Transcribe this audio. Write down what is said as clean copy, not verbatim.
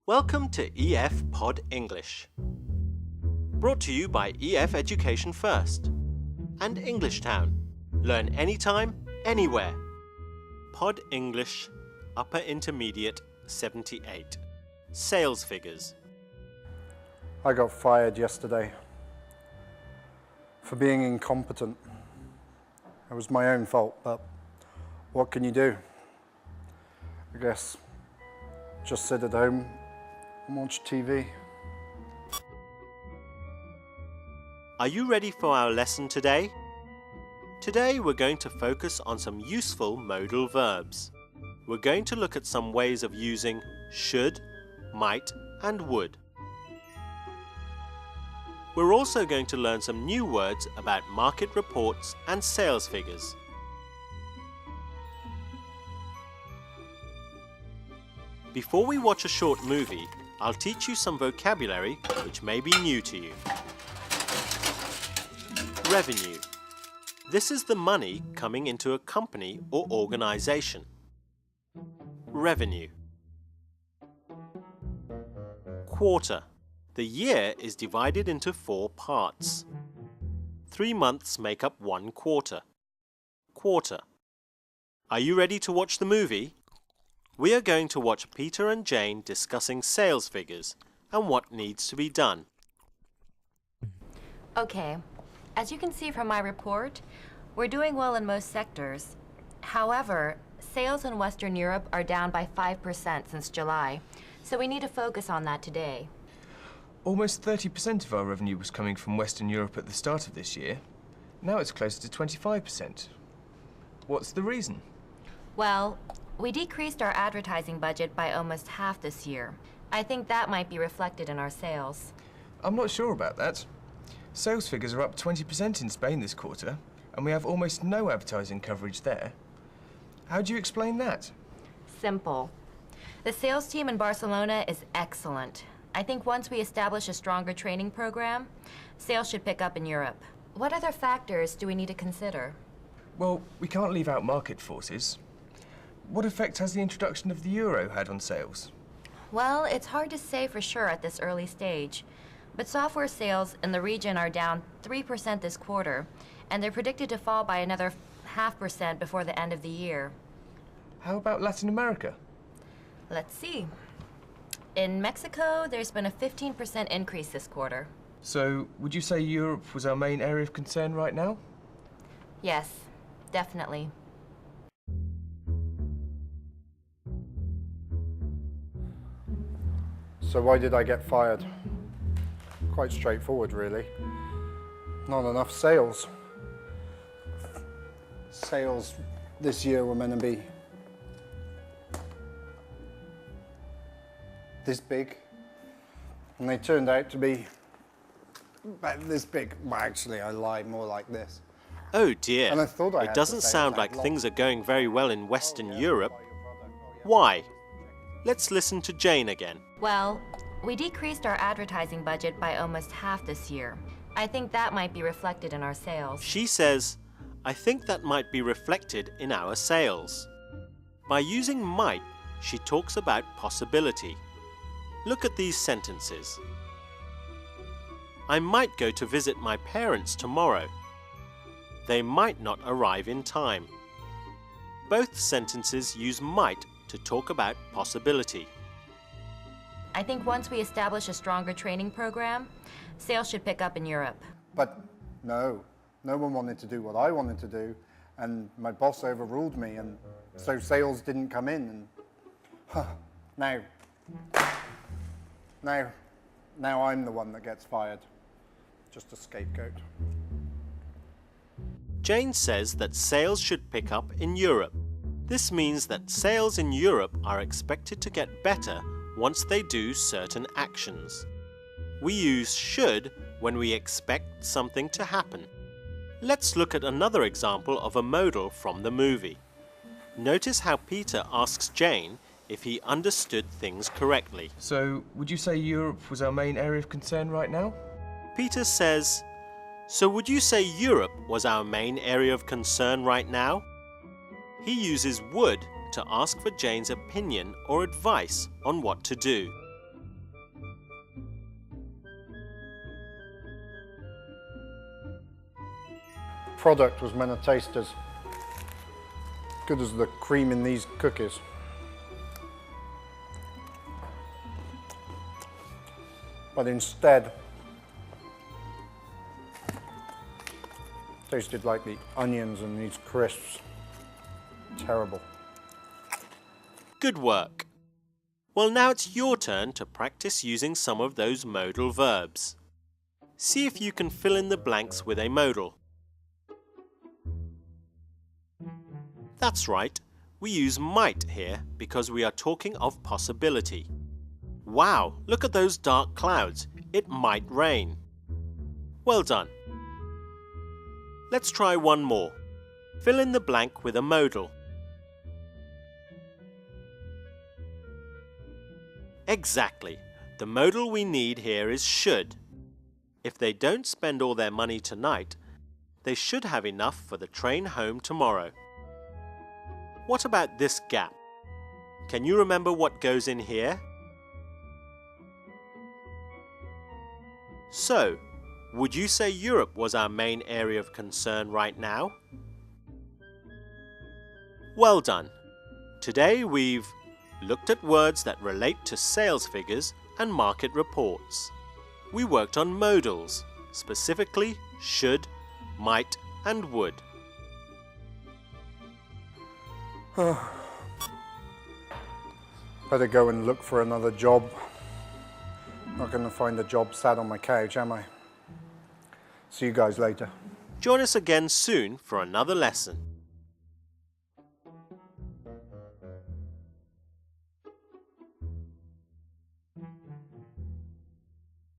Welcome to EF Pod English. Brought to you by EF Education First and English Town. Learn anytime, anywhere. Pod English, Upper Intermediate 78. Sales figures. I got fired yesterday for being incompetent. It was my own fault, but what can you do? I guess just sit at home and watch TV. Are you ready for our lesson today? Today we're going to focus on some useful modal verbs. We're going to look at some ways of using should, might and would. We're also going to learn some new words about market reports and sales figures. Before we watch a short movie, I'll teach you some vocabulary which may be new to you. Revenue. This is the money coming into a company or organization. Revenue. Quarter. The year is divided into 4 parts. 3 months make up 1 quarter. Quarter. Are you ready to watch the movie? We are going to watch Peter and Jane discussing sales figures and what needs to be done. Okay, as you can see from my report, we're doing well in most sectors. However, sales in Western Europe are down by 5% since July, so we need to focus on that today. Almost 30% of our revenue was coming from Western Europe at the start of this year. Now it's closer to 25%. What's the reason? Well, we decreased our advertising budget by almost half this year. I think that might be reflected in our sales. I'm not sure about that. Sales figures are up 20% in Spain this quarter, and we have almost no advertising coverage there. How do you explain that? Simple. The sales team in Barcelona is excellent. I think once we establish a stronger training program, sales should pick up in Europe. What other factors do we need to consider? Well, we can't leave out market forces. What effect has the introduction of the euro had on sales? Well, it's hard to say for sure at this early stage, but software sales in the region are down 3% this quarter, and they're predicted to fall by another 0.5% before the end of the year. How about Latin America? Let's see. In Mexico, there's been a 15% increase this quarter. So, would you say Europe was our main area of concern right now? Yes, definitely. So why did I get fired? Quite straightforward, really. Not enough sales. Sales this year were meant to be this big, and they turned out to be about this big. Well, actually, I lied, more like this. Oh dear, And I thought I it had doesn't to say sound that like long. things are going very well in Western Europe. Why? Let's listen to Jane again. Well, we decreased our advertising budget by almost half this year. I think that might be reflected in our sales. She says, I think that might be reflected in our sales. By using might, she talks about possibility. Look at these sentences. I might go to visit my parents tomorrow. They might not arrive in time. Both sentences use might to talk about possibility. I think once we establish a stronger training program, sales should pick up in Europe. But no one wanted to do what I wanted to do, and my boss overruled me, and so sales didn't come in, and now I'm the one that gets fired. Just a scapegoat. Jane says that sales should pick up in Europe. This means that sales in Europe are expected to get better once they do certain actions. We use should when we expect something to happen. Let's look at another example of a modal from the movie. Notice how Peter asks Jane if he understood things correctly. So, would you say Europe was our main area of concern right now? Peter says, so would you say Europe was our main area of concern right now? He uses would to ask for Jane's opinion or advice on what to do. product was meant to taste as good as the cream in these cookies. But instead, tasted like the onions and these crisps. Terrible. Good work. Well, now it's your turn to practice using some of those modal verbs. See if you can fill in the blanks with a modal. That's right, we use might here because we are talking of possibility. Wow, look at those dark clouds. It might rain. Well done. Let's try one more. Fill in the blank with a modal. Exactly. The modal we need here is should. If they don't spend all their money tonight, they should have enough for the train home tomorrow. What about this gap? Can you remember what goes in here? So, would you say Europe was our main area of concern right now? Well done. Today we've looked at words that relate to sales figures and market reports. We worked on modals, specifically should, might, and would. Better go and look for another job. Not going to find a job sat on my couch, am I? See you guys later. Join us again soon for another lesson.